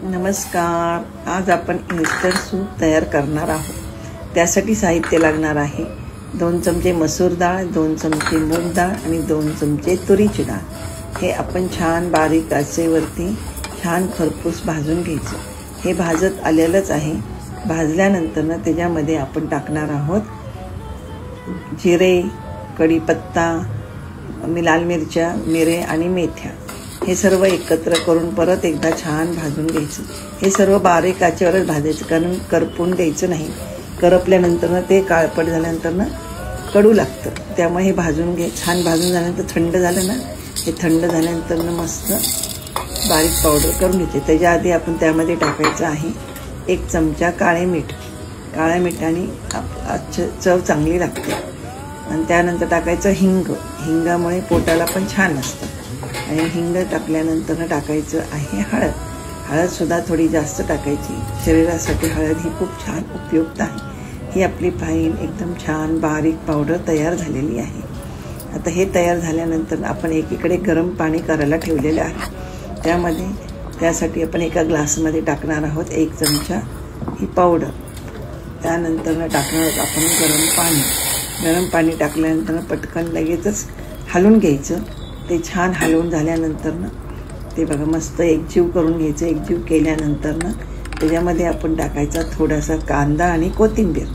नमस्कार. आज आपण इन्स्टंट सूप तयार करणार आहोत. त्यासाठी साहित्य लागणार आहे 2 चमचे मसूर डाळ, 2 चमचे मूग डाळ आणि 2 चमचे तुरीची डाळ. हे आपण छान बारीक आचेवरती छान खरपूस भाजून घ्यायचं. हे भाजत आलेलंच आहे. भाजल्यानंतर त्याच्यामध्ये आपण टाकणार आहोत जिरे, कढीपत्ता, लाल मिरच्या, मिरे आणि मेथ्या. हे सर्व एकत्र करून परत एकदा छान भाजून घ्यायचं. हे सर्व बारीक आचेवरच भाजायचं, कारण करपून द्यायचं नाही. करपल्यानंतर ते काळपट झाल्यानंतर कडू लागतं. त्यामुळे हे भाजून छान भाजून झाल्यानंतर थंड झालं ना, हे थंड झाल्यानंतर मस्त बारीक पावडर करून घ्यायची. त्याच्या आधी आपण त्यामध्ये टाकायचं आहे 1 चमचा काळे मीठ. काळ्या मिठाने चव चांगली लागते. आणि त्यानंतर टाकायचं हिंग. हिंगामुळे पोटाला पण छान असतं. आणि हिंग टाकल्यानंतर टाकायचं आहे हळद. हळदसुद्धा थोडी जास्त टाकायची. शरीरासाठी हळद ही खूप छान उपयुक्त आहे. ही आपली फाईन एकदम छान बारीक पावडर तयार झालेली आहे. आता हे तयार झाल्यानंतर आपण एकीकडे गरम पाणी करायला ठेवलेलं आहे. त्यासाठी आपण एका ग्लासमध्ये टाकणार आहोत 1 चमचा ही पावडर. त्यानंतर टाकणार आहोत आपण गरम पाणी. गरम पाणी टाकल्यानंतर पटकन लगेचच हलवून घ्यायचं. ते छान हलवून झाल्यानंतर ते बघा मस्त एकजीव करून घ्यायचं. एकजीव केल्यानंतर त्याच्यामध्ये आपण टाकायचा थोडासा कांदा आणि कोथिंबीर.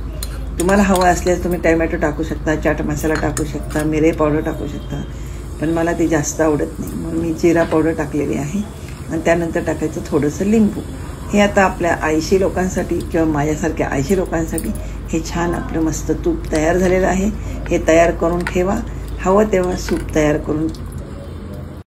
तुम्हाला हवं असल्यास तुम्ही टमॅटो टाकू शकता, चाट मसाला टाकू शकता, मिरे पावडर टाकू शकता. पण मला ते जास्त आवडत नाही म्हणून मी जिरा पावडर टाकलेली आहे. आणि त्यानंतर टाकायचं थोडंसं लिंबू. हे आता आपल्या 80 लोकांसाठी किंवा माझ्यासारख्या 80 लोकांसाठी हे छान आपलं मस्त तूप तयार झालेलं आहे. हे तयार करून ठेवा. हवं तेव्हा सूप तयार करून